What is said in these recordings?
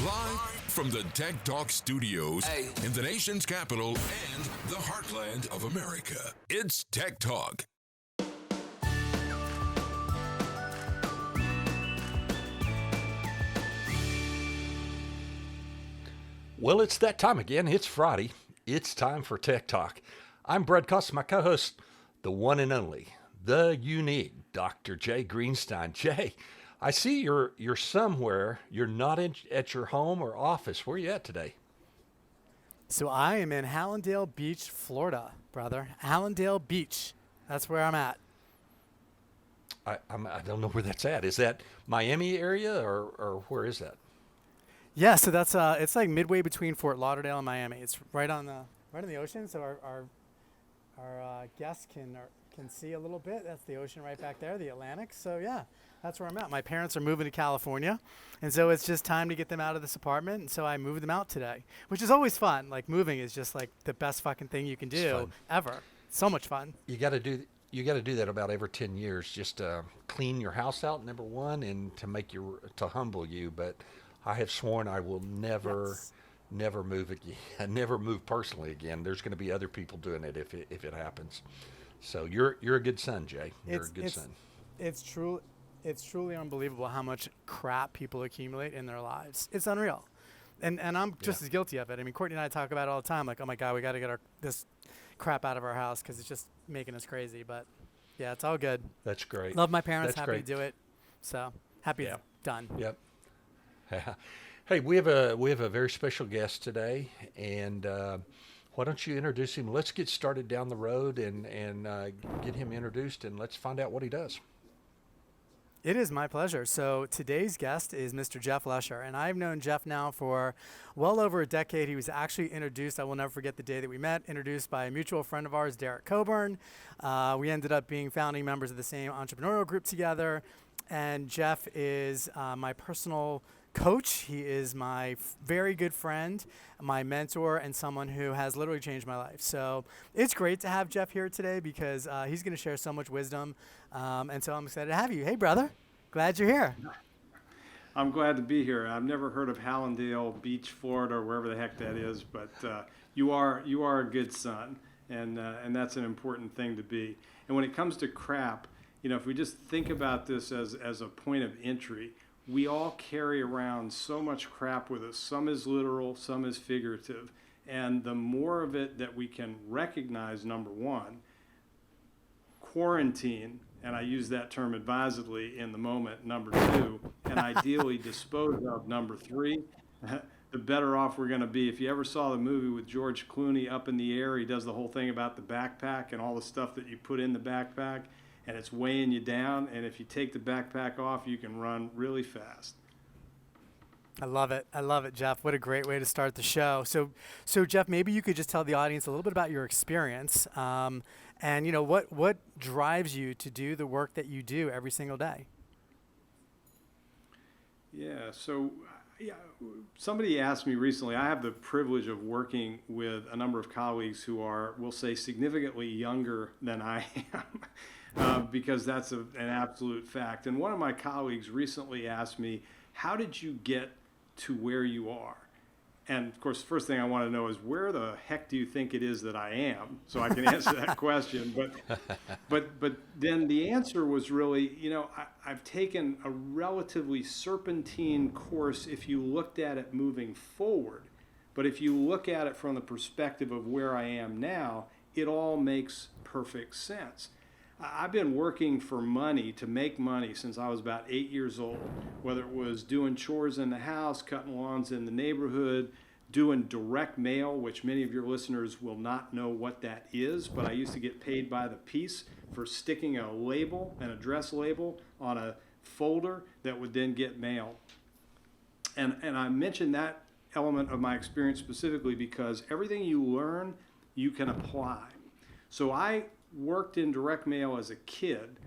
Live from the Tech Talk studios in the nation's capital and the heartland of America, it's Tech Talk. Well, it's that time again. It's Friday. It's time for Tech Talk. I'm Brad Costa, my co-host, the one and only, the unique Dr.Jay Greenstein. Jay, I see you're somewhere. You're not at your home or office. Where are you at today? So I am in Hallandale Beach, Florida, brother. Hallandale Beach. That's where I'm at. I don't know where that's at. Is that Miami area or where is that? Yeah, so that's it's like midway between Fort Lauderdale and Miami. It's right on the ocean, so our guests can see a little bit. That's the ocean right back there, the Atlantic. So yeah, that's where I'm at. My parents are moving to California, and so it's just time to get them out of this apartment. And so I moved them out today, which is always fun. Like moving is just like the best fucking thing you can do ever. So much fun. You got to do that about every 10 years, just to clean your house out, number one, and to humble you. But I have sworn I will never move again. Never move personally again. There's going to be other people doing it if it happens. So you're a good son, Jay. You're a good son. It's truly unbelievable how much crap people accumulate in their lives. It's unreal. And I'm just as guilty of it. I mean, Courtney and I talk about it all the time. Like, oh my God, we got to get this crap out of our house because it's just making us crazy. But yeah, it's all good. That's great. Love my parents. That's happy great. to do it. So happy it's done. Yep. Hey, we have a very special guest today, and why don't you introduce him? Let's get started down the road and get him introduced, and let's find out what he does. It is my pleasure. So today's guest is Mr. Jeff Lesher, and I've known Jeff now for well over a decade. He was actually introduced, I will never forget the day that we met, introduced by a mutual friend of ours, Derek Coburn. We ended up being founding members of the same entrepreneurial group together, and Jeff is my personal coach. He is my very good friend, my mentor, and someone who has literally changed my life. So it's great to have Jeff here today because he's going to share so much wisdom. And so I'm excited to have you. Hey, brother. Glad you're here. I'm glad to be here. I've never heard of Hallandale Beach, Florida, or wherever the heck that is, but you are a good son, and that's an important thing to be. And when it comes to crap, if we just think about this as a point of entry, we all carry around so much crap with us. Some is literal, some is figurative. And the more of it that we can recognize, number one, quarantine, and I use that term advisedly in the moment, number two, and ideally dispose of, number three, the better off we're going to be. If you ever saw the movie with George Clooney, Up in the Air, he does the whole thing about the backpack and all the stuff that you put in the backpack, and it's weighing you down, and if you take the backpack off, you can run really fast. I love it, Jeff. What a great way to start the show. So Jeff, maybe you could just tell the audience a little bit about your experience, and what drives you to do the work that you do every single day. Yeah. So, somebody asked me recently. I have the privilege of working with a number of colleagues who are, we'll say, significantly younger than I am. Because that's an absolute fact. And one of my colleagues recently asked me, how did you get to where you are? And of course, the first thing I want to know is, where the heck do you think it is that I am? So I can answer that question. But then the answer was really, I've taken a relatively serpentine course if you looked at it moving forward. But if you look at it from the perspective of where I am now, it all makes perfect sense. I've been working for money to make money since I was about 8 years old, whether it was doing chores in the house, cutting lawns in the neighborhood, doing direct mail, which many of your listeners will not know what that is, but I used to get paid by the piece for sticking a label, an address label, on a folder that would then get mailed. And I mention that element of my experience specifically because everything you learn, you can apply. So I worked in direct mail as a kid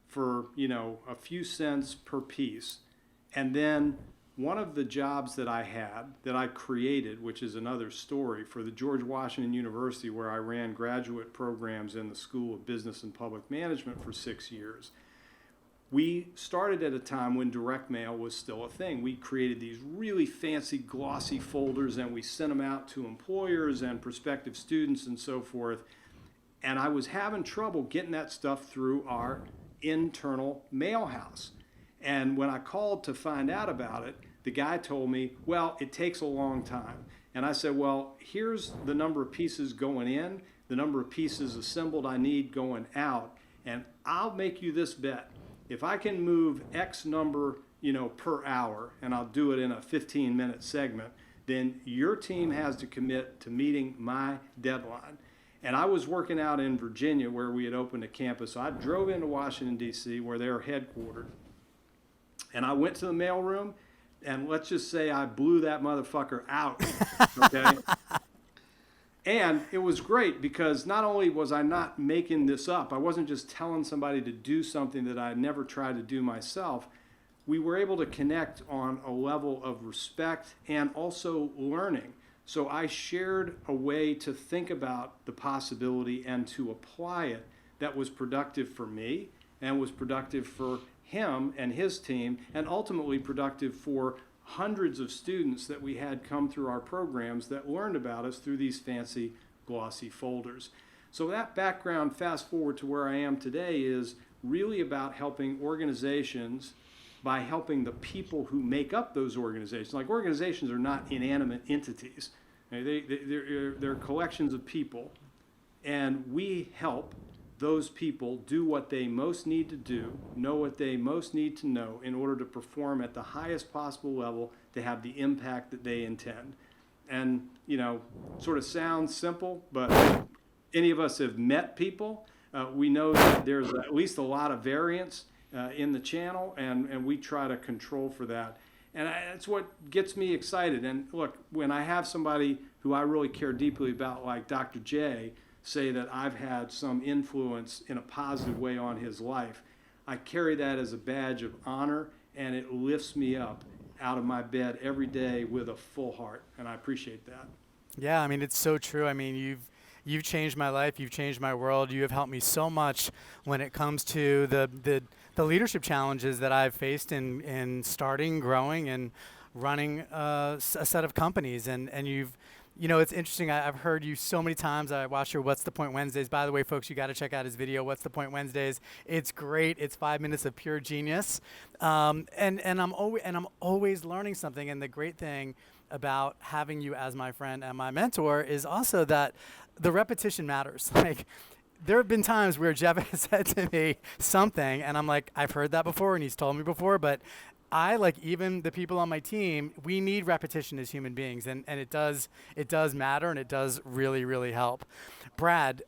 for, a few cents per piece. And then one of the jobs that I had, that I created, which is another story, for the George Washington University, where I ran graduate programs in the School of Business and Public Management for 6 years, we started at a time when direct mail was still a thing. We created these really fancy glossy folders and we sent them out to employers and prospective students and so forth. And I was having trouble getting that stuff through our internal mail house. And when I called to find out about it, the guy told me, well, it takes a long time. And I said, well, here's the number of pieces going in, the number of pieces assembled I need going out, and I'll make you this bet. If I can move X number, per hour, and I'll do it in a 15-minute segment, then your team has to commit to meeting my deadline. And I was working out in Virginia where we had opened a campus. So I drove into Washington, D.C., where they're headquartered. And I went to the mailroom, and let's just say I blew that motherfucker out, okay? And it was great because not only was I not making this up, I wasn't just telling somebody to do something that I had never tried to do myself. We were able to connect on a level of respect and also learning. So I shared a way to think about the possibility and to apply it that was productive for me and was productive for him and his team, and ultimately productive for hundreds of students that we had come through our programs that learned about us through these fancy glossy folders. So that background, fast forward to where I am today, is really about helping organizations by helping the people who make up those organizations. Like, organizations are not inanimate entities. They're collections of people, and we help those people do what they most need to do, know what they most need to know in order to perform at the highest possible level to have the impact that they intend. And, sort of sounds simple, but any of us have met people. We know that there's at least a lot of variance in the channel, and we try to control for that. And that's what gets me excited. And look, when I have somebody who I really care deeply about, like Dr.Jay, say that I've had some influence in a positive way on his life, I carry that as a badge of honor, and it lifts me up out of my bed every day with a full heart, and I appreciate that. Yeah, I mean, it's so true. I mean, you've changed my life. You've changed my world. You have helped me so much when it comes to the leadership challenges that I've faced in starting, growing, and running a set of companies. And you've, it's interesting. I've heard you so many times. I watch your What's the Point Wednesdays. By the way, folks, you got to check out his video, What's the Point Wednesdays. It's great. It's 5 minutes of pure genius. And I'm always learning something. And the great thing about having you as my friend and my mentor is also that the repetition matters. Like, there have been times where Jeff has said to me something, and I'm like, I've heard that before, and he's told me before, but I, like even the people on my team, we need repetition as human beings, and it does matter, and it does really, really help. Brad,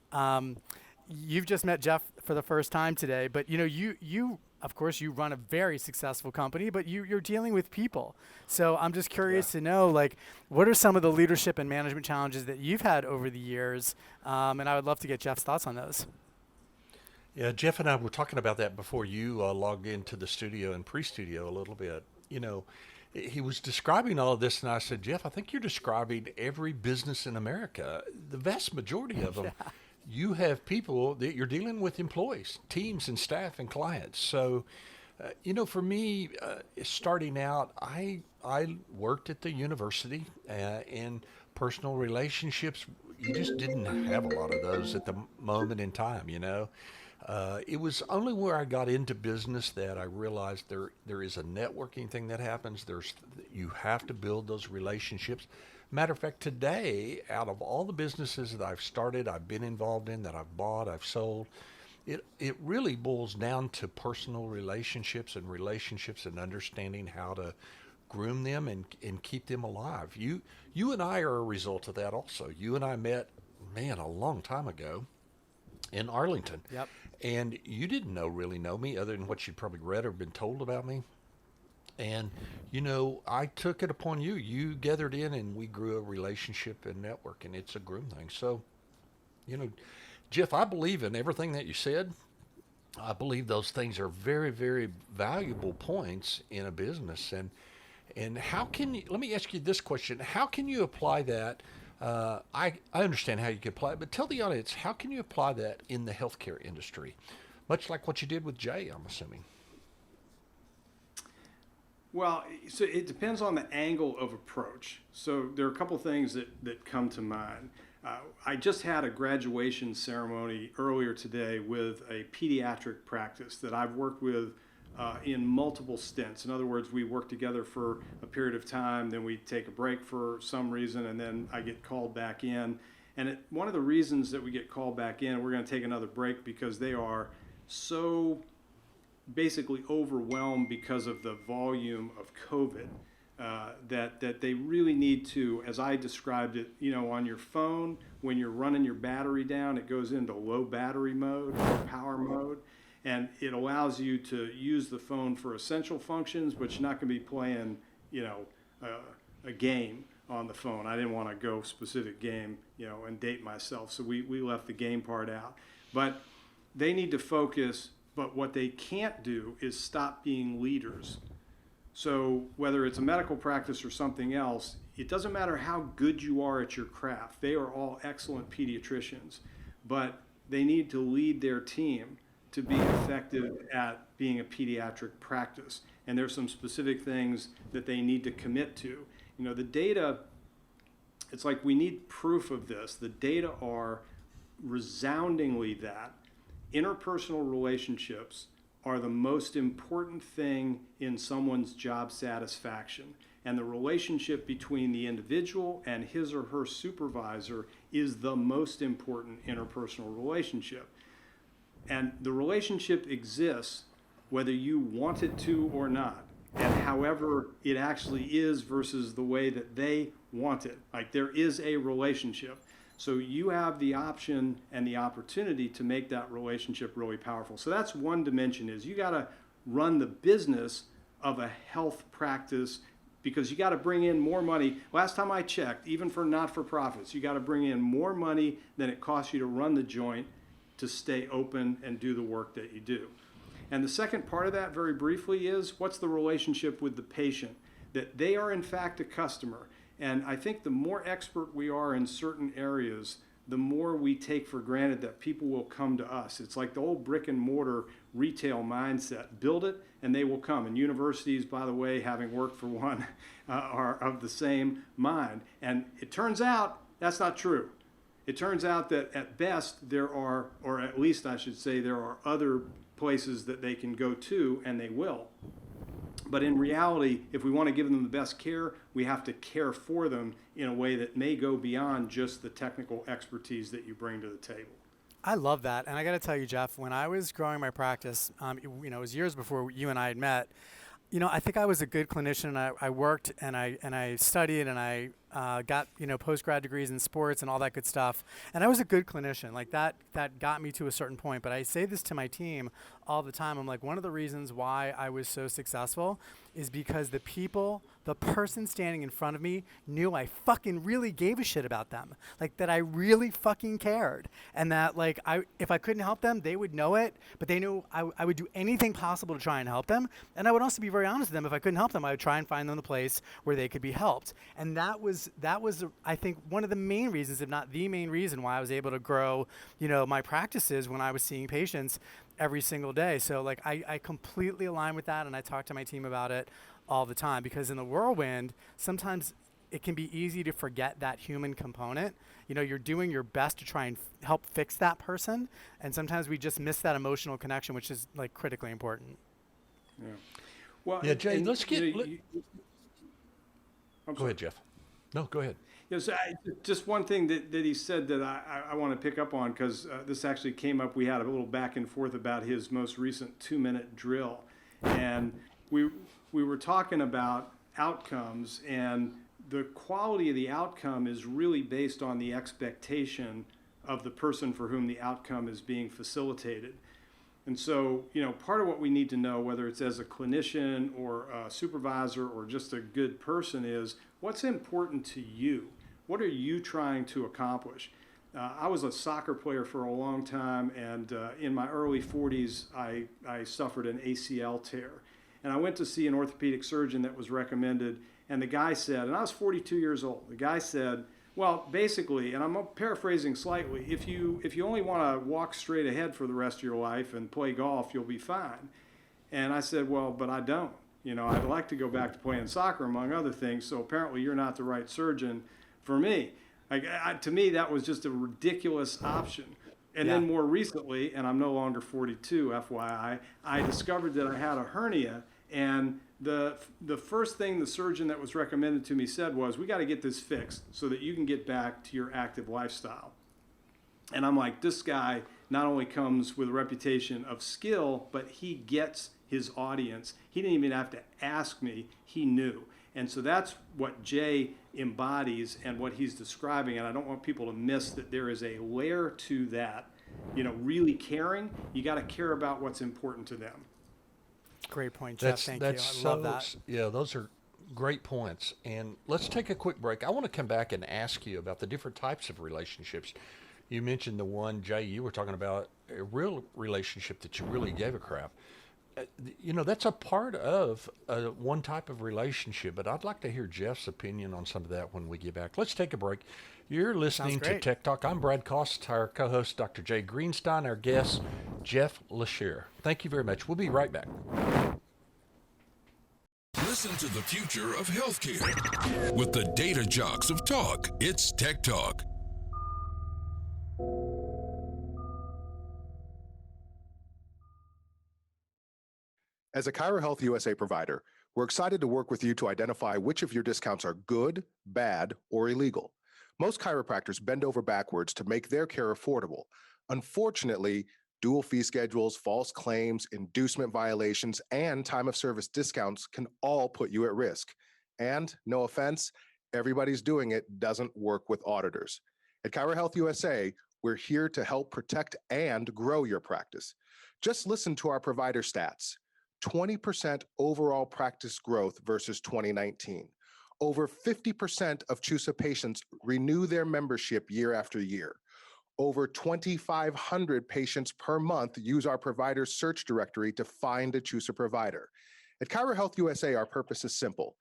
you've just met Jeff for the first time today, but you of course, you run a very successful company, but you're dealing with people. So I'm just curious to know, like, what are some of the leadership and management challenges that you've had over the years? And I would love to get Jeff's thoughts on those. Yeah, Jeff and I were talking about that before you logged into the studio and pre-studio a little bit. He was describing all of this, and I said, Jeff, I think you're describing every business in America, the vast majority of them. Yeah. You have people that you're dealing with, employees, teams and staff and clients. So, for me, starting out, I worked at the university in personal relationships. You just didn't have a lot of those at the moment in time, It was only where I got into business that I realized there is a networking thing that happens. You have to build those relationships. Matter of fact, today, out of all the businesses that I've started, I've been involved in, that I've bought, I've sold, it really boils down to personal relationships and understanding how to groom them and keep them alive. You and I are a result of that also. You and I met, a long time ago in Arlington. Yep. And you didn't really know me other than what you'd probably read or been told about me. And, I took it upon you. You gathered in and we grew a relationship and network, and it's a groom thing. So, Jeff, I believe in everything that you said. I believe those things are very, very valuable points in a business. And how can you, let me ask you this question. How can you apply that? I understand how you can apply it, but tell the audience, how can you apply that in the healthcare industry? Much like what you did with Jay, I'm assuming. Well, so it depends on the angle of approach. So there are a couple things that come to mind. I just had a graduation ceremony earlier today with a pediatric practice that I've worked with in multiple stints. In other words, we work together for a period of time, then we take a break for some reason, and then I get called back in. And one of the reasons that we get called back in, we're going to take another break because they are so basically overwhelmed because of the volume of COVID that they really need to, as I described it, on your phone, when you're running your battery down, it goes into low battery mode or power mode. And it allows you to use the phone for essential functions, but you're not going to be playing, a game on the phone. I didn't want to go specific game, and date myself. So we left the game part out. But they need to focus, but what they can't do is stop being leaders. So whether it's a medical practice or something else, it doesn't matter how good you are at your craft. They are all excellent pediatricians, but they need to lead their team to be effective at being a pediatric practice. And there's some specific things that they need to commit to. The data, it's like we need proof of this. The data are resoundingly that interpersonal relationships are the most important thing in someone's job satisfaction. And the relationship between the individual and his or her supervisor is the most important interpersonal relationship. And the relationship exists whether you want it to or not, and however it actually is versus the way that they want it. Like, there is a relationship. So you have the option and the opportunity to make that relationship really powerful. So that's one dimension, is you got to run the business of a health practice, because you got to bring in more money. Last time I checked, even for not-for-profits, you got to bring in more money than it costs you to run the joint to stay open and do the work that you do. And the second part of that, very briefly, is what's the relationship with the patient? That they are in fact a customer. And I think the more expert we are in certain areas, the more we take for granted that people will come to us. It's like the old brick and mortar retail mindset. Build it and they will come. And universities, by the way, having worked for one, are of the same mind. And it turns out that's not true. It turns out that at best there are, or at least I should say, there are other places that they can go to, and they will. But in reality, if we want to give them the best care, we have to care for them in a way that may go beyond just the technical expertise that you bring to the table. I love that. And I got to tell you, Jeff, when I was growing my practice, it was years before you and I had met, I think I was a good clinician. I worked and I studied and I got post-grad degrees in sports and all that good stuff. And I was a good clinician. Like that got me to a certain point. But I say this to my team all the time. I'm like, one of the reasons why I was so successful is because the person standing in front of me knew I fucking really gave a shit about them. Like, that I really fucking cared. And that, like, if I couldn't help them, they would know it, but they knew I would do anything possible to try and help them. And I would also be very honest with them. If I couldn't help them, I would try and find them the place where they could be helped. And that was, I think, one of the main reasons, if not the main reason, why I was able to grow, my practices when I was seeing patients every single day. So, like, I completely align with that, and I talk to my team about it all the time, because in the whirlwind, sometimes it can be easy to forget that human component. You're doing your best to try and help fix that person, and sometimes we just miss that emotional connection, which is, like, critically important. Yeah. Well, yeah, Jay, let's get. Go ahead, Jeff. No, go ahead. Yes, just one thing that he said that I want to pick up on, because this actually came up. We had a little back and forth about his most recent 2-minute drill, and we were talking about outcomes, and the quality of the outcome is really based on the expectation of the person for whom the outcome is being facilitated. And so, part of what we need to know, whether it's as a clinician or a supervisor or just a good person, is what's important to you. What are you trying to accomplish? I was a soccer player for a long time, and in my early 40s, I suffered an ACL tear. And I went to see an orthopedic surgeon that was recommended, and the guy said, and I was 42 years old, the guy said, well, basically, and I'm paraphrasing slightly, if you only want to walk straight ahead for the rest of your life and play golf, you'll be fine. And I said, well, but I don't. I'd like to go back to playing soccer, among other things. So apparently you're not the right surgeon for me. To me, that was just a ridiculous option. And then more recently, and I'm no longer 42, FYI, I discovered that I had a hernia. And the first thing the surgeon that was recommended to me said was, we got to get this fixed so that you can get back to your active lifestyle. And I'm like, this guy not only comes with a reputation of skill, but he gets his audience. He didn't even have to ask me, he knew. And so that's what Jay embodies and what he's describing. And I don't want people to miss that there is a layer to that. Really caring, you got to care about what's important to them. Great point, Jeff. Thank you. I love that. Yeah, those are great points. And let's take a quick break. I want to come back and ask you about the different types of relationships. You mentioned the one, Jay, you were talking about a real relationship that you really gave a crap. That's a part of one type of relationship, but I'd like to hear Jeff's opinion on some of that when we get back. Let's take a break. You're listening to Tech Talk. I'm Brad Cost, our co-host, Dr.Jay Greenstein, our guest, Jeff Lesher. Thank you very much. We'll be right back. Listen to the future of healthcare with the data jocks of talk. It's Tech Talk. As a Cairo Health USA provider, we're excited to work with you to identify which of your discounts are good, bad, or illegal. Most chiropractors bend over backwards to make their care affordable. Unfortunately, dual fee schedules, false claims, inducement violations, and time of service discounts can all put you at risk. And, no offense, everybody's doing it doesn't work with auditors. At Cairo Health USA, we're here to help protect and grow your practice. Just listen to our provider stats. 20% overall practice growth versus 2019. Over 50% of CHUSA patients renew their membership year after year. Over 2,500 patients per month use our provider search directory to find a CHUSA provider. At Cairo Health USA, our purpose is simple.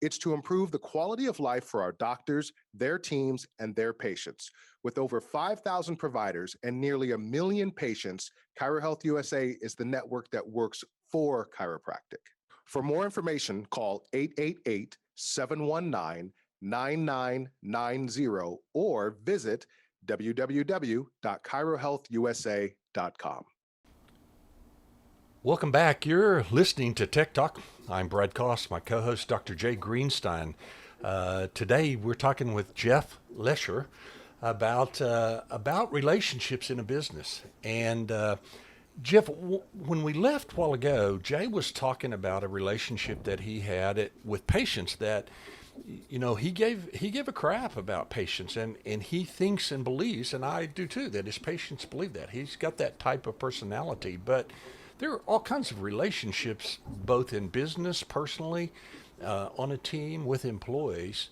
It's to improve the quality of life for our doctors, their teams, and their patients. With over 5,000 providers and nearly 1 million patients, Cairo Health USA is the network that works for chiropractic. For more information, call 888-719-9990 or visit www.cairohealthusa.com. Welcome back. You're listening to Tech Talk. I'm Brad Cost, my co-host, Dr.Jay Greenstein. Today, we're talking with Jeff Lesher about relationships in a business. And Jeff, when we left a while ago, Jay was talking about a relationship that he had with patients that, he gave a crap about patients, and he thinks and believes, and I do too, that his patients believe that. He's got that type of personality, but there are all kinds of relationships, both in business, personally, on a team, with employees.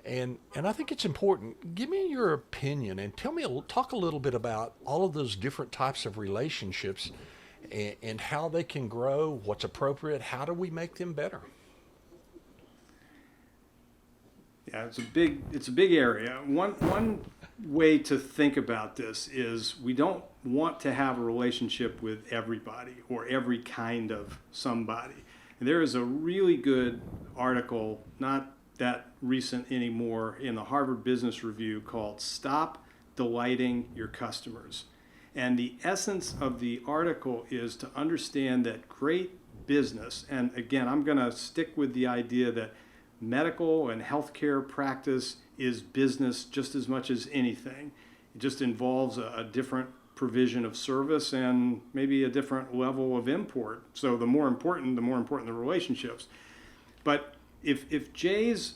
And I think it's important. Give me your opinion and talk a little bit about all of those different types of relationships and how they can grow, what's appropriate, how do we make them better? Yeah, it's a big area. One way to think about this is we don't want to have a relationship with everybody or every kind of somebody. And there is a really good article, not that recent anymore, in the Harvard Business Review called Stop Delighting Your Customers. And the essence of the article is to understand that great business, and again, I'm going to stick with the idea that medical and healthcare practice is business just as much as anything. It just involves a different provision of service and maybe a different level of import. So the more important the relationships. But if Jay's,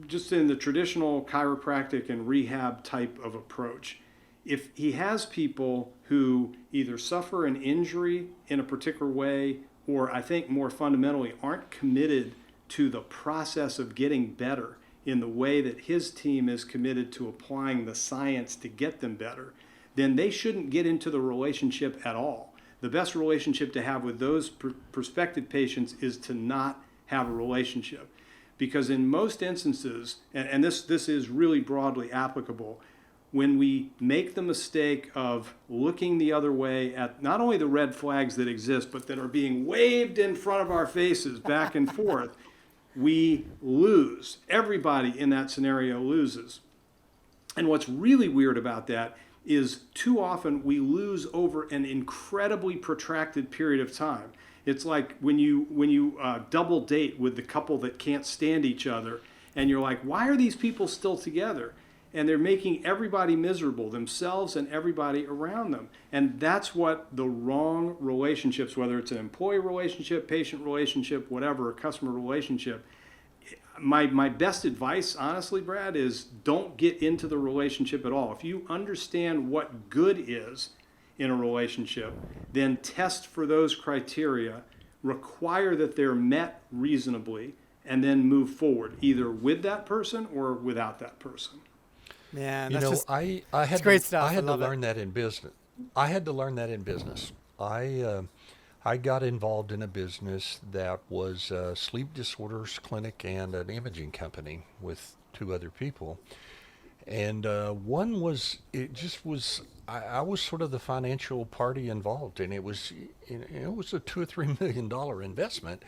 just in the traditional chiropractic and rehab type of approach, if he has people who either suffer an injury in a particular way, or I think more fundamentally aren't committed to the process of getting better in the way that his team is committed to applying the science to get them better, then they shouldn't get into the relationship at all. The best relationship to have with those prospective patients is to not have a relationship. Because in most instances, and this is really broadly applicable, when we make the mistake of looking the other way at not only the red flags that exist, but that are being waved in front of our faces back and forth, we lose. Everybody in that scenario loses. And what's really weird about that is too often we lose over an incredibly protracted period of time. It's like when you double date with the couple that can't stand each other, and you're like, why are these people still together? And they're making everybody miserable, themselves and everybody around them. And that's what the wrong relationships, whether it's an employee relationship, patient relationship, whatever, a customer relationship. My best advice, honestly, Brad, is don't get into the relationship at all. If you understand what good is in a relationship, then test for those criteria, require that they're met reasonably, and then move forward, either with that person or without that person. Man, You that's know, just I had great to, stuff. I had I to love it. learn that in business. I had to learn that in business. I got involved in a business that was a sleep disorders clinic and an imaging company with two other people. And one was, it just was, I was sort of the financial party involved, and it was a $2 or $3 million investment.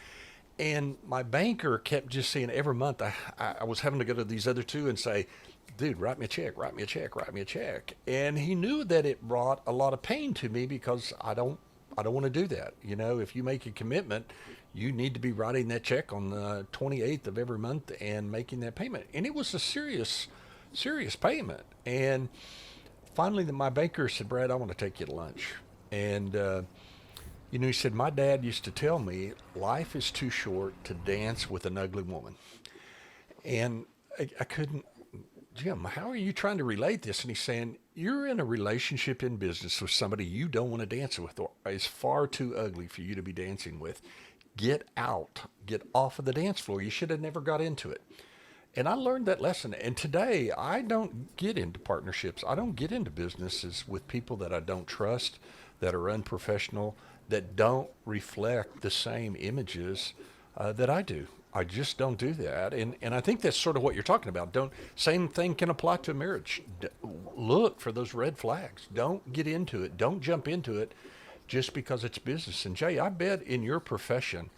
And my banker kept just saying every month I was having to go to these other two and say, dude, write me a check, write me a check, write me a check. And he knew that it brought a lot of pain to me because I don't want to do that. You know, if you make a commitment, you need to be writing that check on the 28th of every month and making that payment. And it was a serious payment. And finally, my banker said, Brad, I want to take you to lunch. And, he said, my dad used to tell me life is too short to dance with an ugly woman. And I couldn't, Jim, how are you trying to relate this? And he's saying, you're in a relationship in business with somebody you don't want to dance with or is far too ugly for you to be dancing with. Get out, get off of the dance floor. You should have never got into it. And I learned that lesson. And today I don't get into partnerships. I don't get into businesses with people that I don't trust, that are unprofessional, that don't reflect the same images that I do. I just don't do that. And I think that's sort of what you're talking about. Same thing can apply to marriage. Look for those red flags. Don't get into it. Don't jump into it just because it's business. And Jay, I bet in your profession,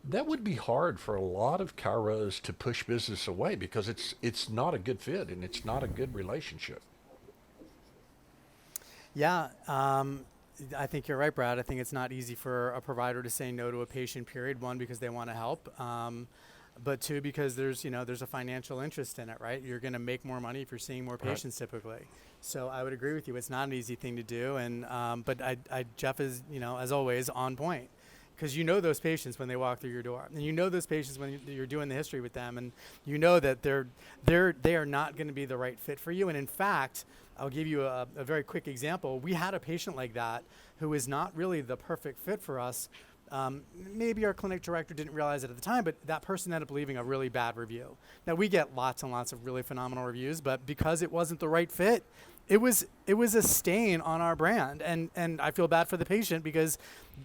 that would be hard for a lot of chiros to push business away because it's not a good fit and it's not a good relationship. Yeah, I think you're right, Brad. I think it's not easy for a provider to say no to a patient, period. One, because they want to help. But two, because there's a financial interest in it, right? You're going to make more money if you're seeing more patients typically. So I would agree with you. It's not an easy thing to do. And, but Jeff is, as always, on point. Because those patients when they walk through your door, and those patients when you're doing the history with them, and that they are not going to be the right fit for you. And in fact, I'll give you a very quick example. We had a patient like that who is not really the perfect fit for us. Maybe our clinic director didn't realize it at the time, but that person ended up leaving a really bad review. Now we get lots and lots of really phenomenal reviews, but because it wasn't the right fit, it was a stain on our brand, and I feel bad for the patient because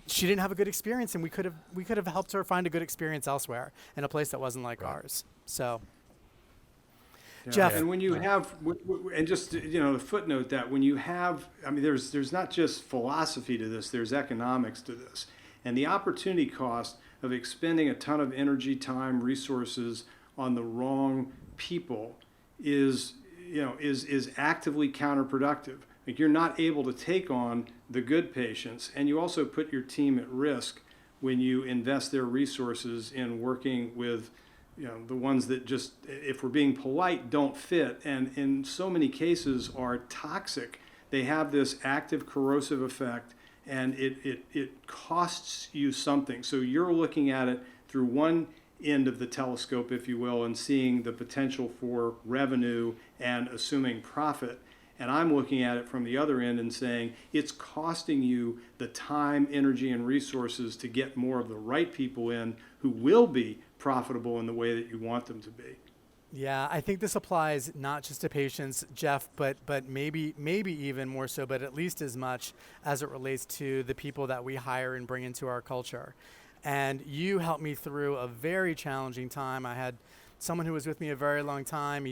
she didn't have a good experience, and we could have helped her find a good experience elsewhere in a place that wasn't like ours. So, Yeah. Jeff, and when you have, and just the footnote that when you have, there's not just philosophy to this, there's economics to this, and the opportunity cost of expending a ton of energy, time, resources on the wrong people is actively counterproductive. Like you're not able to take on the good patients, and you also put your team at risk when you invest their resources in working with the ones that just, if we're being polite, don't fit, and in so many cases are toxic. They have this active corrosive effect, and it costs you something. So you're looking at it through one end of the telescope, if you will, and seeing the potential for revenue and assuming profit. And I'm looking at it from the other end and saying it's costing you the time, energy, and resources to get more of the right people in who will be profitable in the way that you want them to be. Yeah, I think this applies not just to patients, Jeff, but maybe even more so, but at least as much as it relates to the people that we hire and bring into our culture. And you helped me through a very challenging time. I had someone who was with me a very long time.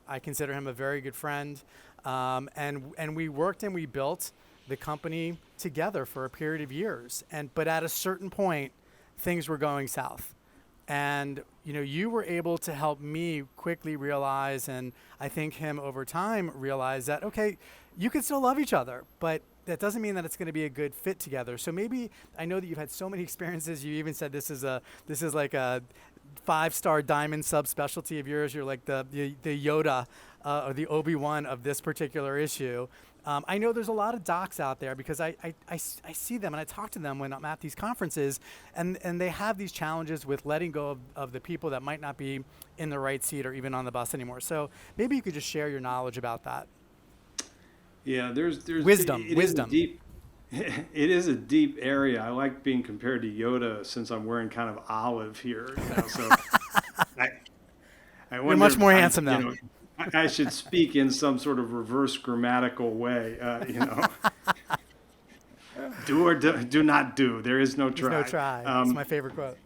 I consider him a very good friend. And we worked and we built the company together for a period of years. But at a certain point, things were going south. And you were able to help me quickly realize, and I think him over time realize that, okay, you can still love each other, but that doesn't mean that it's going to be a good fit together. So maybe, I know that you've had so many experiences. You even said this is like a 5-star diamond subspecialty of yours. You're like the Yoda or the Obi-Wan of this particular issue. I know there's a lot of docs out there because I see them and I talk to them when I'm at these conferences, and they have these challenges with letting go of the people that might not be in the right seat or even on the bus anymore. So maybe you could just share your knowledge about that. Yeah, there's wisdom. It is a deep area. I like being compared to Yoda since I'm wearing kind of olive here. So I wonder You're much more handsome now. I should speak in some sort of reverse grammatical way. Do or do not do. There is no try. There's no try. It's my favorite quote.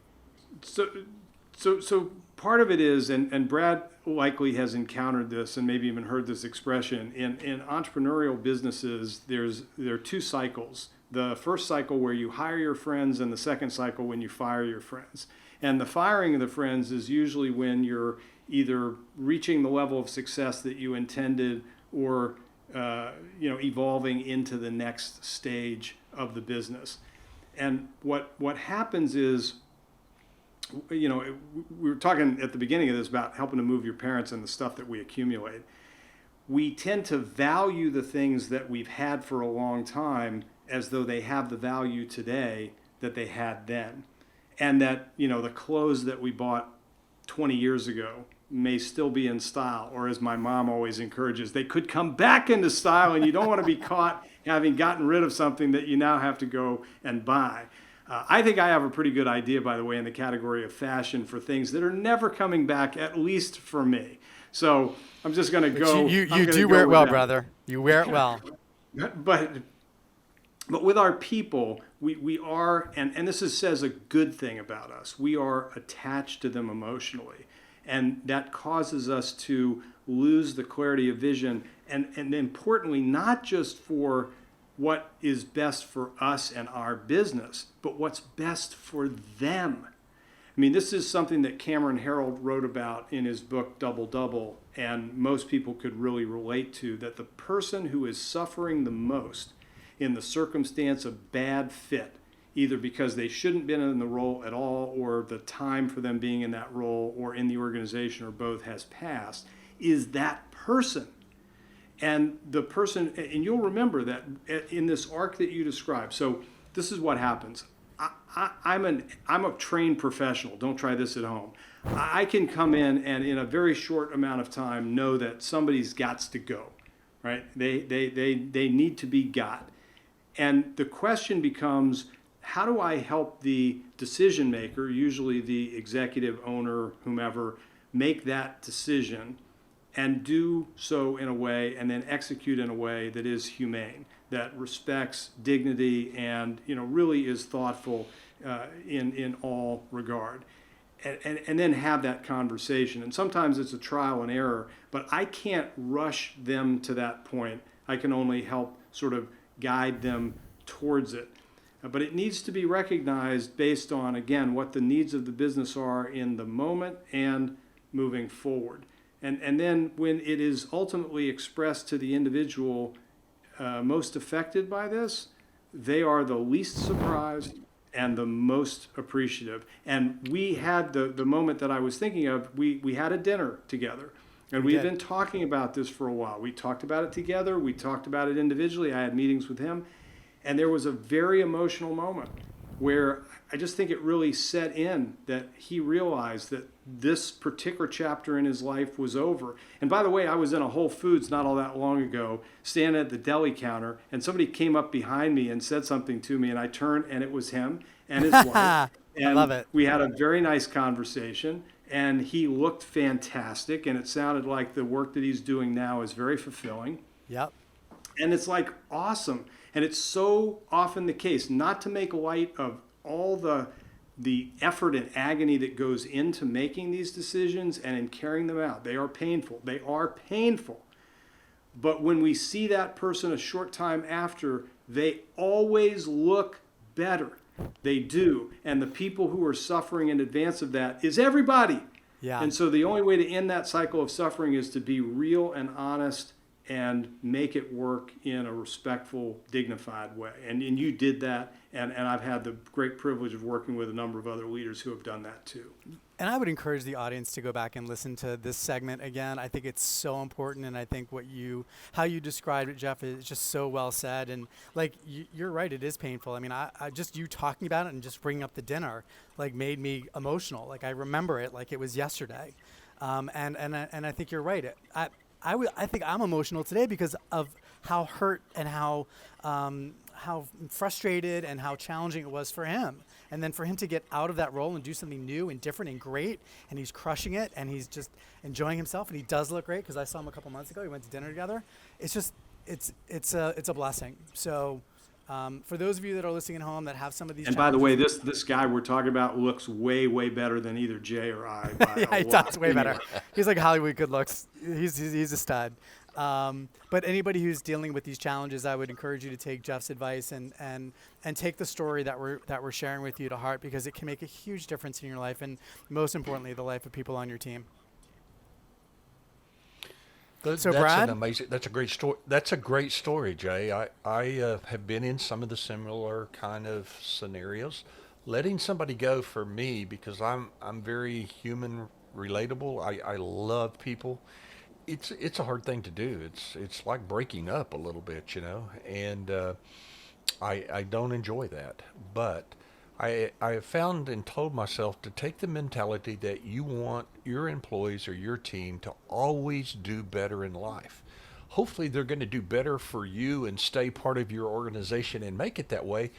So part of it is, and Brad likely has encountered this and maybe even heard this expression, in entrepreneurial businesses, there are 2 cycles. The first cycle where you hire your friends, and the second cycle when you fire your friends. And the firing of the friends is usually when you're either reaching the level of success that you intended or evolving into the next stage of the business. And what happens is, we were talking at the beginning of this about helping to move your parents and the stuff that we accumulate. We tend to value the things that we've had for a long time as though they have the value today that they had then. And that, the clothes that we bought 20 years ago may still be in style, or as my mom always encourages, they could come back into style, and you don't want to be caught having gotten rid of something that you now have to go and buy. I think I have a pretty good idea, by the way, in the category of fashion for things that are never coming back, at least for me. So I'm just going to go. You do wear it well, brother. You wear it well. But with our people, we are, and this says a good thing about us, we are attached to them emotionally. And that causes us to lose the clarity of vision. And importantly, not just for what is best for us and our business, but what's best for them. I mean, this is something that Cameron Herold wrote about in his book, Double Double, and most people could really relate to, that the person who is suffering the most in the circumstance of bad fit, either because they shouldn't been in the role at all, or the time for them being in that role or in the organization, or both, has passed, is that person. And the person, and you'll remember that in this arc that you described. So this is what happens. I'm a trained professional. Don't try this at home. I can come in and in a very short amount of time know that somebody's gots to go, right? They need to be got. And the question becomes, how do I help the decision maker, usually the executive, owner, whomever, make that decision and do so in a way, and then execute in a way that is humane, that respects dignity and really is thoughtful in all regard. And then have that conversation. And sometimes it's a trial and error, but I can't rush them to that point. I can only help sort of guide them towards it. But it needs to be recognized based on, again, what the needs of the business are in the moment and moving forward. And then when it is ultimately expressed to the individual most affected by this, they are the least surprised and the most appreciative. And we had the moment that I was thinking of, we had a dinner together. And we had been talking about this for a while. We talked about it together. We talked about it individually. I had meetings with him. And there was a very emotional moment where I just think it really set in that he realized that this particular chapter in his life was over. And by the way, I was in a Whole Foods not all that long ago, standing at the deli counter, and somebody came up behind me and said something to me, and I turned, and it was him and his wife. And I love it. We had a very nice conversation, and he looked fantastic, and it sounded like the work that he's doing now is very fulfilling. Yep. And it's like awesome. And it's so often the case, not to make light of all the effort and agony that goes into making these decisions and in carrying them out. They are painful. They are painful. But when we see that person a short time after, they always look better. They do. And the people who are suffering in advance of that is everybody. Yeah. And so the only way to end that cycle of suffering is to be real and honest and make it work in a respectful, dignified way. And you did that. And I've had the great privilege of working with a number of other leaders who have done that too. And I would encourage the audience to go back and listen to this segment again. I think it's so important, and I think how you described it, Jeff, is just so well said. And like you're right, it is painful. I mean, I just you talking about it and just bringing up the dinner like made me emotional. Like I remember it like it was yesterday. And I think you're right. I think I'm emotional today because of how hurt and how frustrated and how challenging it was for him. And then for him to get out of that role and do something new and different and great, and he's crushing it, and he's just enjoying himself, and he does look great because I saw him a couple months ago. We went to dinner together. It's just, it's a blessing. So for those of you that are listening at home that have some of these, and by the way, this guy we're talking about looks way better than either Jay or I. Yeah, he does way better. He's like Hollywood good looks. He's a stud. But anybody who's dealing with these challenges, I would encourage you to take Jeff's advice and take the story that we're sharing with you to heart, because it can make a huge difference in your life, and most importantly, the life of people on your team. So Brad, that's a great story. That's a great story, Jay. I have been in some of the similar kind of scenarios. Letting somebody go for me, because I'm very human, relatable. I love people. It's a hard thing to do. It's like breaking up a little bit, and I don't enjoy that. But I have found and told myself to take the mentality that you want your employees or your team to always do better in life. Hopefully they're going to do better for you and stay part of your organization and make it that way,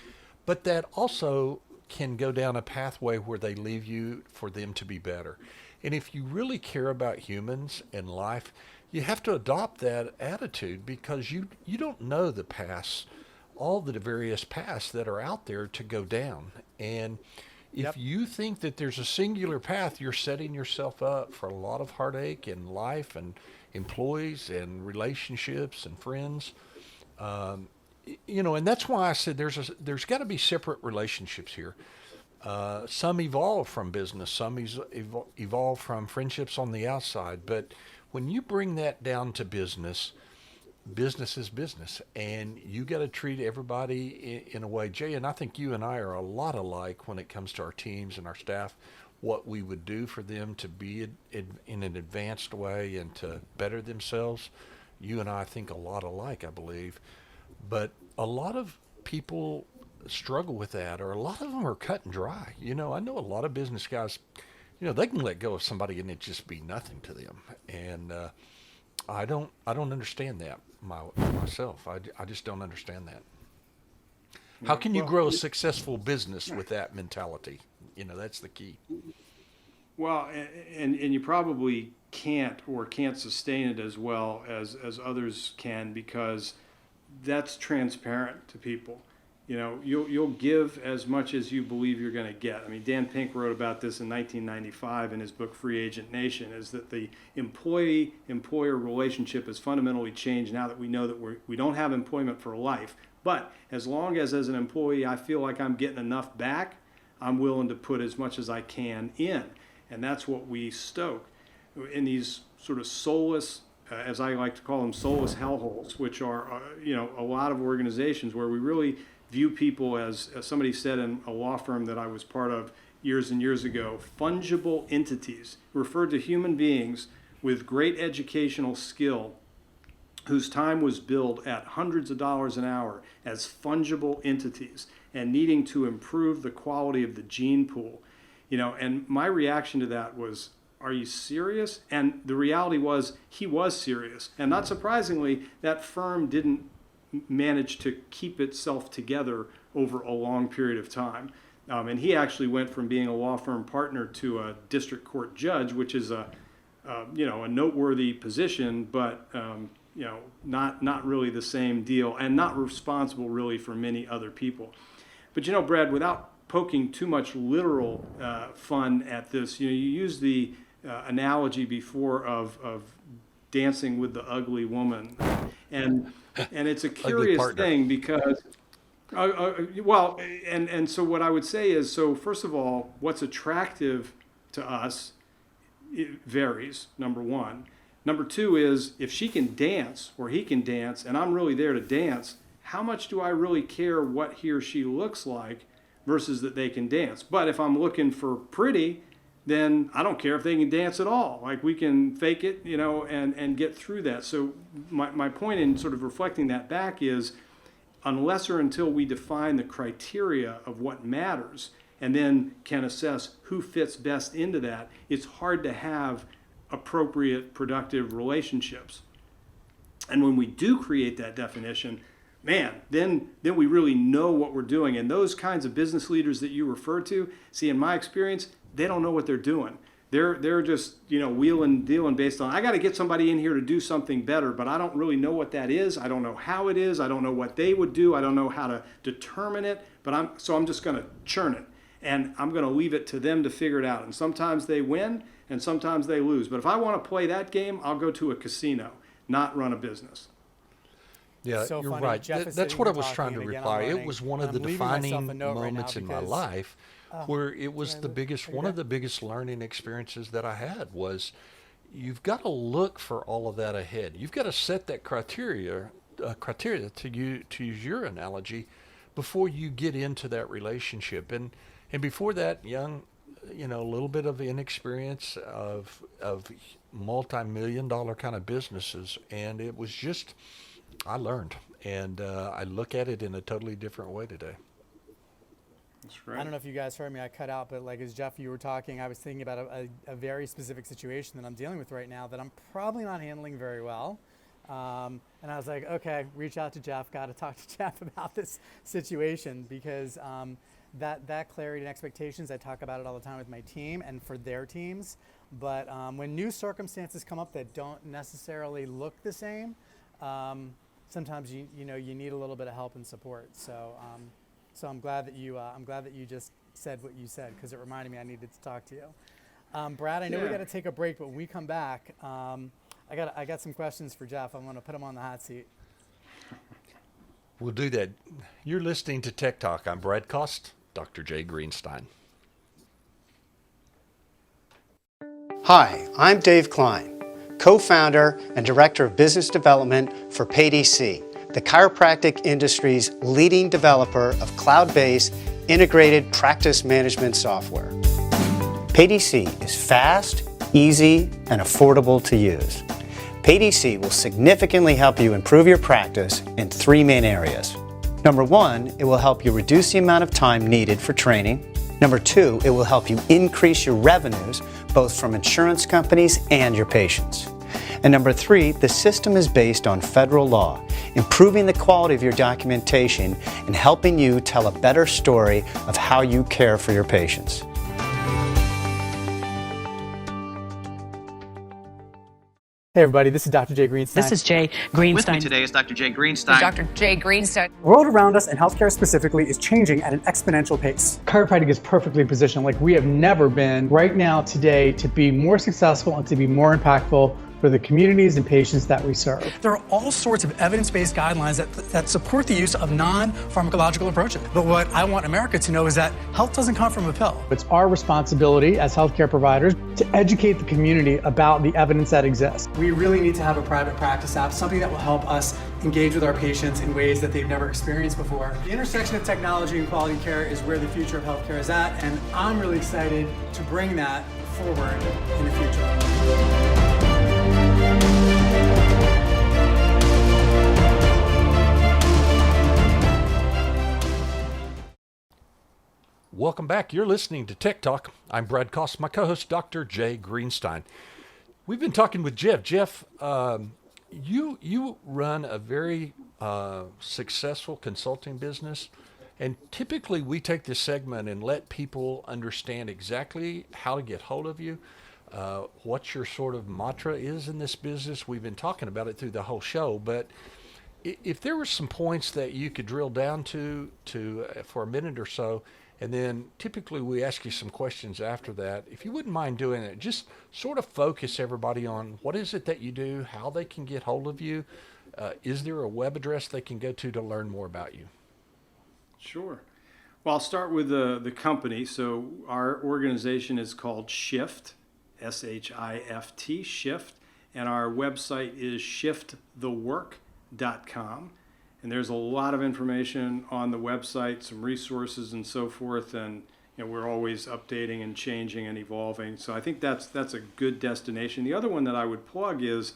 but that also can go down a pathway where they leave you for them to be better. And if you really care about humans and life, you have to adopt that attitude, because you don't know the past, all the various paths that are out there to go down. And if you think that there's a singular path, you're setting yourself up for a lot of heartache in life and employees and relationships and friends. And that's why I said there's got to be separate relationships here. Some evolve from business, some evolve from friendships on the outside. But when you bring that down to business is business, and you got to treat everybody in a way. Jay, and I think you and I are a lot alike when it comes to our teams and our staff, what we would do for them to be in an advanced way and to better themselves. You and I think a lot alike, I believe. But a lot of people struggle with that, or a lot of them are cut and dry. I know a lot of business guys, they can let go of somebody and it just be nothing to them. And I don't understand that myself. I just don't understand that. How can you grow a successful business with that mentality? That's the key. Well, and you probably can't sustain it as well as others can, because that's transparent to people. You'll give as much as you believe you're going to get. I mean, Dan Pink wrote about this in 1995 in his book Free Agent Nation, is that the employee-employer relationship has fundamentally changed now that we know that we don't have employment for life. But as long as an employee I feel like I'm getting enough back, I'm willing to put as much as I can in. And that's what we stoke in these sort of soulless, as I like to call them, soulless hellholes, which are, a lot of organizations where we really view people as somebody said in a law firm that I was part of years and years ago, fungible entities, referred to human beings with great educational skill whose time was billed at hundreds of dollars an hour as fungible entities and needing to improve the quality of the gene pool. And my reaction to that was, are you serious? And the reality was he was serious. And not surprisingly, that firm didn't manage to keep itself together over a long period of time. And he actually went from being a law firm partner to a district court judge, which is a noteworthy position, but not really the same deal, and not responsible really for many other people. But Brad, without poking too much literal fun at this, you used the analogy before of dancing with the ugly woman. And it's a curious thing because, well, and so what I would say is, so first of all, what's attractive to us, it varies, number one. Number two is, if she can dance or he can dance and I'm really there to dance, how much do I really care what he or she looks like versus that they can dance? But if I'm looking for pretty, then I don't care if they can dance at all. Like, we can fake it, you know, and get through that. So my point in sort of reflecting that back is, unless or until we define the criteria of what matters and then can assess who fits best into that, it's hard to have appropriate, productive relationships. And when we do create that definition, man, then we really know what we're doing. And those kinds of business leaders that you refer to, see, in my experience, they don't know what they're doing. They're just, you know, wheeling, dealing based on, I got to get somebody in here to do something better, but I don't really know what that is. I don't know how it is. I don't know what they would do. I don't know how to determine it, but I'm just going to churn it. And I'm going to leave it to them to figure it out. And sometimes they win and sometimes they lose. But if I want to play that game, I'll go to a casino, not run a business. Yeah, So you're funny. right. Jeff That's is what I sitting was here trying to talking, and reply. again, I'm It was one learning. of the I'm leaving myself defining a note right moments now in my because- life where it was can I the move? biggest, Are you one good? of the biggest learning experiences that I had was, you've got to look for all of that ahead. You've got to set that criteria to use your analogy before you get into that relationship. And before that, young, you know, a little bit of inexperience of multi-million-dollar kind of businesses, and it was just, I learned, and I look at it in a totally different way today. That's right. I don't know if you guys heard me, I cut out, but like as Jeff, you were talking, I was thinking about a very specific situation that I'm dealing with right now that I'm probably not handling very well. And I was like, okay, reach out to Jeff, got to talk to Jeff about this situation because that clarity and expectations, I talk about it all the time with my team and for their teams. But when new circumstances come up that don't necessarily look the same, sometimes you need a little bit of help and support. So I'm glad that you just said what you said because it reminded me I needed to talk to you. Brad, I know we Yeah. got to take a break, but when we come back, I got some questions for Jeff. I'm going to put him on the hot seat. We'll do that. You're listening to Tech Talk. I'm Brad Cost, Dr.Jay Greenstein. Hi, I'm Dave Klein, co-founder and director of business development for PayDC, the chiropractic industry's leading developer of cloud-based integrated practice management software. PayDC is fast, easy, and affordable to use. PayDC will significantly help you improve your practice in three main areas. Number one, it will help you reduce the amount of time needed for training. Number two, it will help you increase your revenues, both from insurance companies and your patients. And number three, the system is based on federal law, improving the quality of your documentation and helping you tell a better story of how you care for your patients. Hey everybody, this is Dr. Jay Greenstein. This is Jay Greenstein. With me today is Dr. Jay Greenstein. Dr.Jay Greenstein. The world around us and healthcare specifically is changing at an exponential pace. Chiropractic is perfectly positioned like we have never been right now today to be more successful and to be more impactful for the communities and patients that we serve. There are all sorts of evidence-based guidelines that support the use of non-pharmacological approaches. But what I want America to know is that health doesn't come from a pill. It's our responsibility as healthcare providers to educate the community about the evidence that exists. We really need to have a private practice app, something that will help us engage with our patients in ways that they've never experienced before. The intersection of technology and quality care is where the future of healthcare is at, and I'm really excited to bring that forward in the future. Welcome back. You're listening to Tech Talk. I'm Brad Cost, my co-host, Dr. Jay Greenstein. We've been talking with Jeff. Jeff, you run a very successful consulting business, and typically we take this segment and let people understand exactly how to get hold of you, what your sort of mantra is in this business. We've been talking about it through the whole show, but if there were some points that you could drill down to for a minute or so And then typically we ask you some questions after that. If you wouldn't mind doing it, just sort of focus everybody on what is it that you do, how they can get hold of you. Is there a web address they can go to learn more about you? Sure. Well, I'll start with the company. So our organization is called Shift, S-H-I-F-T, Shift, and our website is shiftthework.com. And there's a lot of information on the website, some resources and so forth, and we're always updating and changing and evolving. So I think that's a good destination. The other one that I would plug is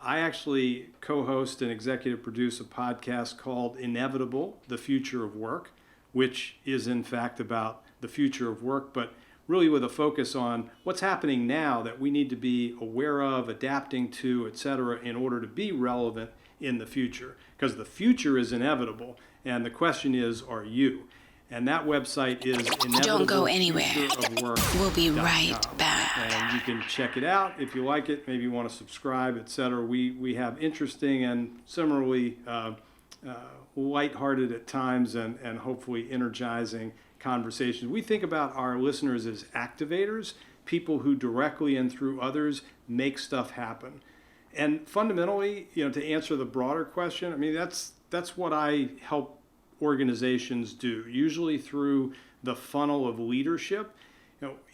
I actually co-host and executive produce a podcast called Inevitable, The Future of Work, which is in fact about the future of work, but really with a focus on what's happening now that we need to be aware of, adapting to, et cetera, in order to be relevant in the future. Because the future is inevitable, and the question is, are you? And that website is Inevitable. Don't go anywhere. We'll be right back. And you can check it out if you like it. Maybe you want to subscribe, et cetera. We have interesting and similarly lighthearted at times and hopefully energizing conversations. We think about our listeners as activators, people who directly and through others make stuff happen. And fundamentally, to answer the broader question, I mean, that's what I help organizations do, usually through the funnel of leadership.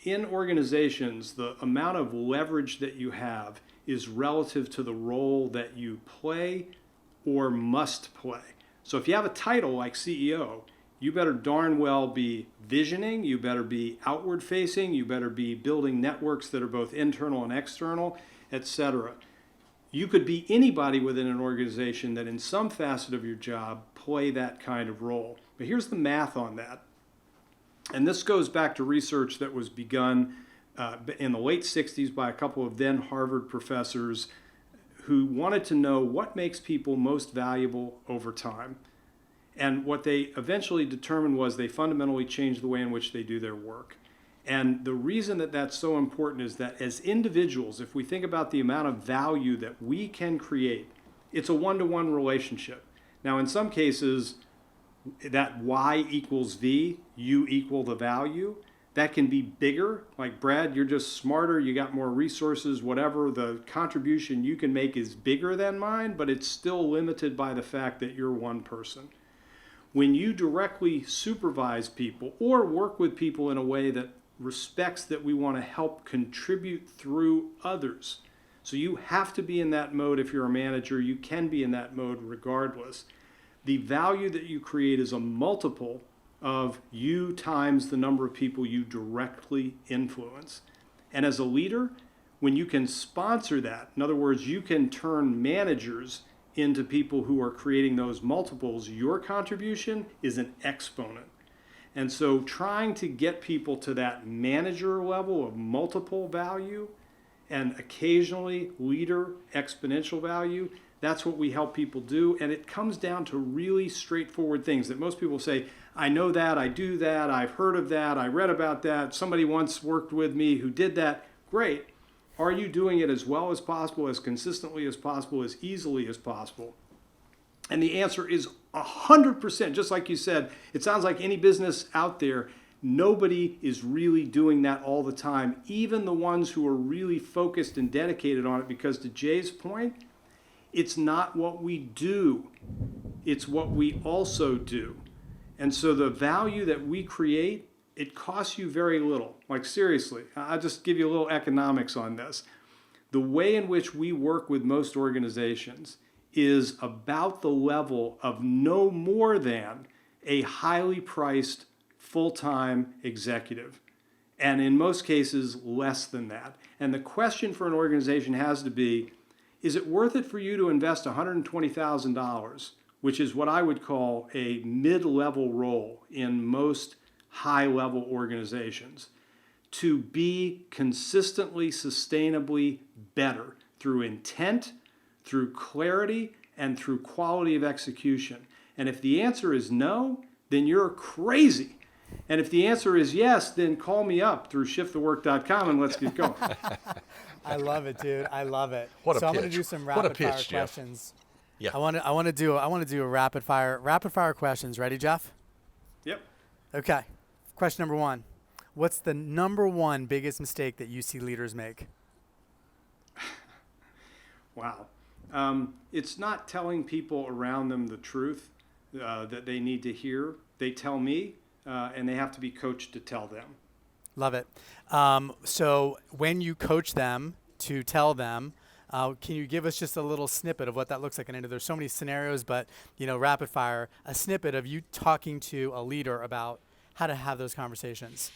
In organizations, the amount of leverage that you have is relative to the role that you play or must play. So if you have a title like CEO, you better darn well be visioning, you better be outward facing, you better be building networks that are both internal and external, etc. You could be anybody within an organization that in some facet of your job play that kind of role. But here's the math on that. And this goes back to research that was begun in the late 60s by a couple of then Harvard professors who wanted to know what makes people most valuable over time. And what they eventually determined was they fundamentally changed the way in which they do their work. And the reason that that's so important is that as individuals, if we think about the amount of value that we can create, it's a one-to-one relationship. Now, in some cases, that Y equals V, you equal the value. That can be bigger, like Brad, you're just smarter, you got more resources, whatever. The contribution you can make is bigger than mine, but it's still limited by the fact that you're one person. When you directly supervise people or work with people in a way that respects that we want to help contribute through others. So you have to be in that mode if you're a manager. You can be in that mode regardless. The value that you create is a multiple of you times the number of people you directly influence. And as a leader, when you can sponsor that, in other words, you can turn managers into people who are creating those multiples, your contribution is an exponent. And so trying to get people to that manager level of multiple value and occasionally leader exponential value, that's what we help people do. And it comes down to really straightforward things that most people say, I know that, I do that, I've heard of that, I read about that, somebody once worked with me who did that. Great. Are you doing it as well as possible, as consistently as possible, as easily as possible? And the answer is 100%. Just like you said, it sounds like any business out there, nobody is really doing that all the time, even the ones who are really focused and dedicated on it, because to Jay's point, it's not what we do, it's what we also do. And so the value that we create, it costs you very little. Like seriously, I'll just give you a little economics on this. The way in which we work with most organizations is about the level of no more than a highly priced full-time executive. And in most cases, less than that. And the question for an organization has to be, is it worth it for you to invest $120,000, which is what I would call a mid-level role in most high-level organizations, to be consistently, sustainably better through intent, through clarity, and through quality of execution? And if the answer is no, then you're crazy. And if the answer is yes, then call me up through shiftthework.com and let's get going. I love it, dude. I love it. What a so I'm pitch. going to do some What a rapid fire pitch, Jeff. questions. Yeah. I want to do a rapid fire questions. Ready, Jeff? Yep. Okay. Question number one. What's the number one biggest mistake that you see leaders make? Wow. It's not telling people around them the truth that they need to hear. They tell me, and they have to be coached to tell them. Love it. So when you coach them to tell them, can you give us just a little snippet of what that looks like? And I know there's so many scenarios, but rapid fire, a snippet of you talking to a leader about how to have those conversations.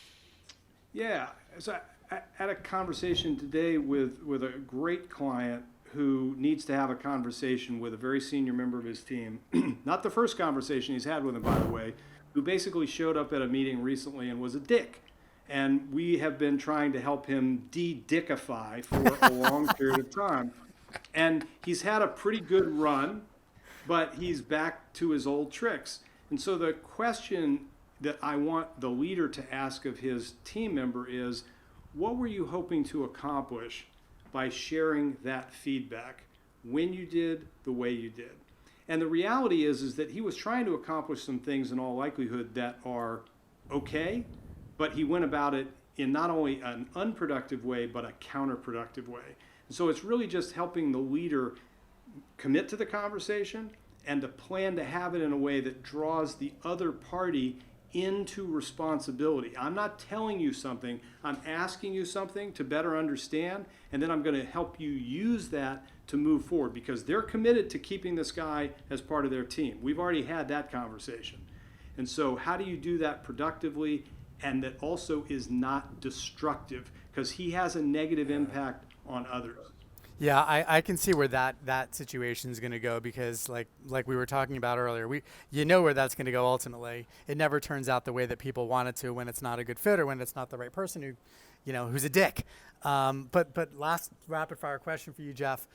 Yeah. So I had a conversation today with a great client who needs to have a conversation with a very senior member of his team. Not the first conversation he's had with him, by the way, who basically showed up at a meeting recently and was a dick. And we have been trying to help him de-dickify for a long period of time. And he's had a pretty good run, but he's back to his old tricks. And so the question that I want the leader to ask of his team member is, what were you hoping to accomplish by sharing that feedback when you did the way you did? And the reality is that he was trying to accomplish some things in all likelihood that are okay, but he went about it in not only an unproductive way, but a counterproductive way. And so it's really just helping the leader commit to the conversation and to plan to have it in a way that draws the other party into responsibility. I'm not telling you something, I'm asking you something to better understand, and then I'm going to help you use that to move forward, because they're committed to keeping this guy as part of their team. We've already had that conversation. And so how do you do that productively and that also is not destructive, because he has a negative impact on others? Yeah, I can see where that situation is going to go, because like we were talking about earlier, where that's going to go ultimately. It never turns out the way that people want it to when it's not a good fit or when it's not the right person who's a dick. But last rapid fire question for you, Jeff.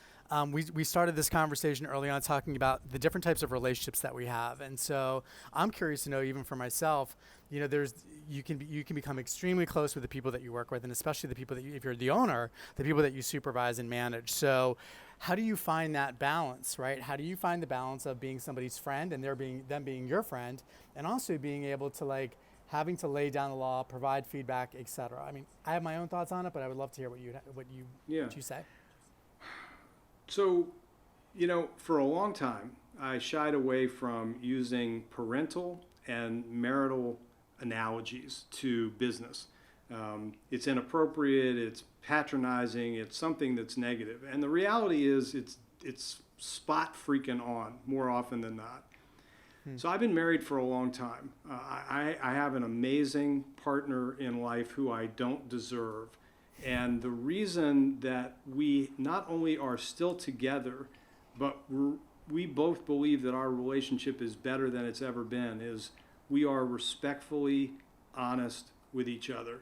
We started this conversation early on talking about the different types of relationships that we have, and so I'm curious to know, even for myself, you can become extremely close with the people that you work with, and especially the people that if you're the owner, the people that you supervise and manage. So how do you find that balance, right? How do you find the balance of being somebody's friend and them being your friend, and also being able to having to lay down the law, provide feedback, etc.? I mean, I have my own thoughts on it, but I would love to hear what you say. So, for a long time, I shied away from using parental and marital analogies to business. It's inappropriate, it's patronizing, it's something that's negative. And the reality is it's spot freaking on more often than not. So I've been married for a long time. I have an amazing partner in life who I don't deserve. And the reason that we not only are still together, but we both believe that our relationship is better than it's ever been, is we are respectfully honest with each other.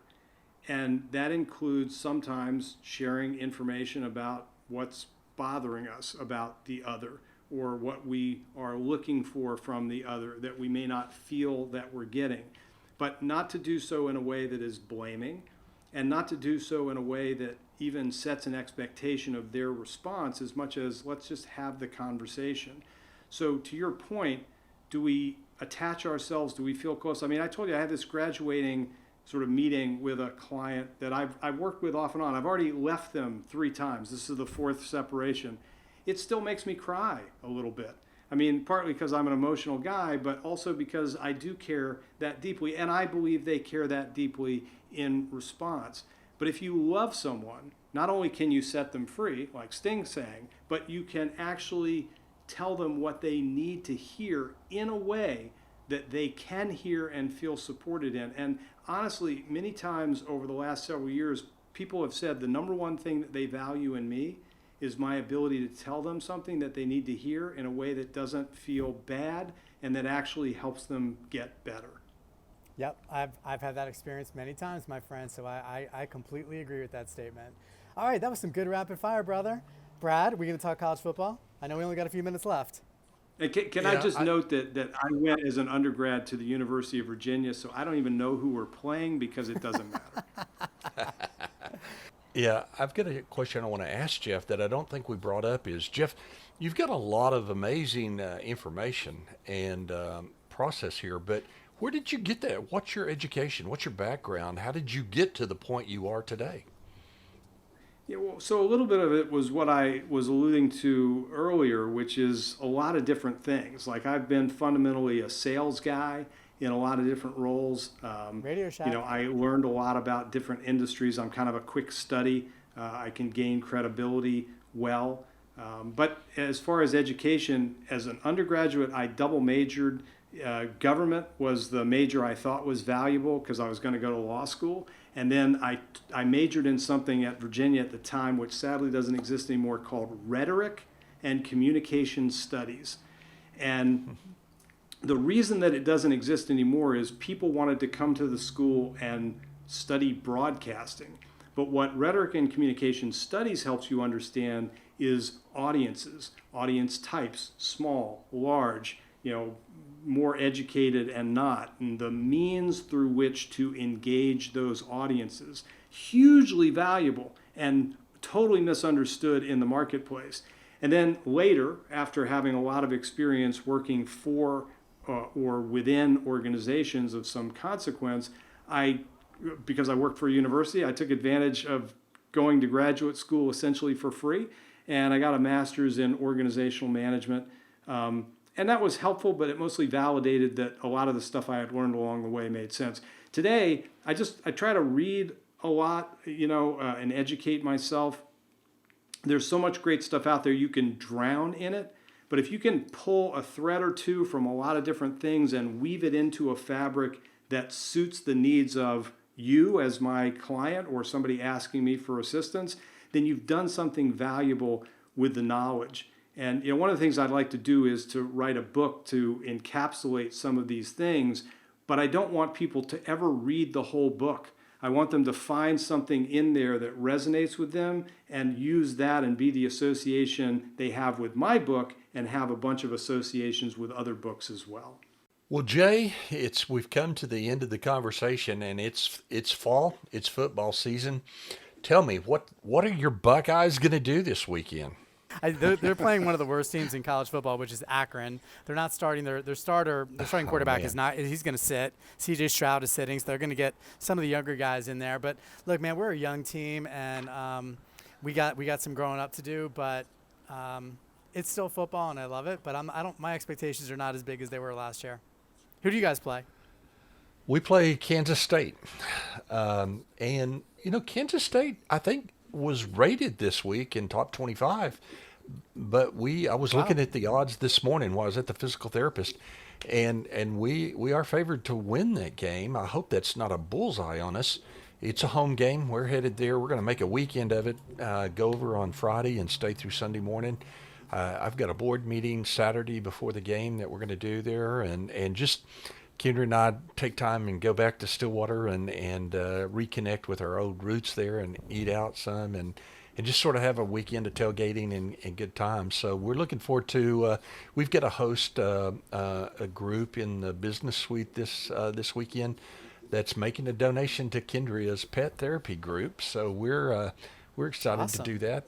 And that includes sometimes sharing information about what's bothering us about the other, or what we are looking for from the other that we may not feel that we're getting. But not to do so in a way that is blaming, and not to do so in a way that even sets an expectation of their response, as much as let's just have the conversation. So to your point, do we attach ourselves? Do we feel close? I mean, I told you I had this graduating sort of meeting with a client that I've worked with off and on. I've already left them 3 times. This is the 4th separation. It still makes me cry a little bit. I mean, partly because I'm an emotional guy, but also because I do care that deeply, and I believe they care that deeply in response. But if you love someone, not only can you set them free, like Sting sang, but you can actually tell them what they need to hear in a way that they can hear and feel supported in. And honestly, many times over the last several years, people have said the number one thing that they value in me is my ability to tell them something that they need to hear in a way that doesn't feel bad and that actually helps them get better. Yep, I've had that experience many times, my friend, so I completely agree with that statement. All right, that was some good rapid fire, brother. Brad, we're going to talk college football? I know we only got a few minutes left. And can I just note that I went as an undergrad to the University of Virginia, so I don't even know who we're playing because it doesn't matter. Yeah, I've got a question I want to ask Jeff that I don't think we brought up is, Jeff, you've got a lot of amazing information and process here, but Where did you get that? What's your education? What's your background? How did you get to the point you are today? Yeah, well, so a little bit of it was what I was alluding to earlier, which is a lot of different things. Like I've been fundamentally a sales guy in a lot of different roles. Radio Shack. I learned a lot about different industries. I'm kind of a quick study. I can gain credibility well. But as far as education, as an undergraduate, I double majored. Government was the major I thought was valuable because I was going to go to law school. And then I majored in something at Virginia at the time, which sadly doesn't exist anymore, called Rhetoric and Communication Studies. And the reason that it doesn't exist anymore is people wanted to come to the school and study broadcasting. But what Rhetoric and Communication Studies helps you understand is audiences, audience types, small, large, more educated and not, and the means through which to engage those audiences. Hugely valuable and totally misunderstood in the marketplace. And then later, after having a lot of experience working for or within organizations of some consequence, because I worked for a university, I took advantage of going to graduate school essentially for free, and I got a master's in organizational management. And that was helpful, but it mostly validated that a lot of the stuff I had learned along the way made sense. Today, I try to read a lot, and educate myself. There's so much great stuff out there, you can drown in it. But if you can pull a thread or two from a lot of different things and weave it into a fabric that suits the needs of you as my client or somebody asking me for assistance, then you've done something valuable with the knowledge. And one of the things I'd like to do is to write a book to encapsulate some of these things, but I don't want people to ever read the whole book. I want them to find something in there that resonates with them and use that and be the association they have with my book and have a bunch of associations with other books as well. Well, Jay, we've come to the end of the conversation, and it's fall, it's football season. Tell me, what are your Buckeyes going to do this weekend? They're playing one of the worst teams in college football, which is Akron. They're not starting their starting quarterback is not. He's going to sit. C.J. Stroud is sitting, so they're going to get some of the younger guys in there. But look, man, we're a young team, and we got some growing up to do. But it's still football, and I love it. But my expectations are not as big as they were last year. Who do you guys play? We play Kansas State, and Kansas State, I think, was rated this week in top 25, but I was looking at the odds this morning while I was at the physical therapist, and we are favored to win that game. I hope that's not a bullseye on us. It's a home game. We're headed there. We're going to make a weekend of it, go over on Friday and stay through Sunday morning. I've got a board meeting Saturday before the game that we're going to do there, and just Kendra and I take time and go back to Stillwater and reconnect with our old roots there and eat out some and just sort of have a weekend of tailgating and good times. So we're looking forward to, we've got to host a group in the business suite this weekend that's making a donation to Kendria's pet therapy group. So we're excited to do that.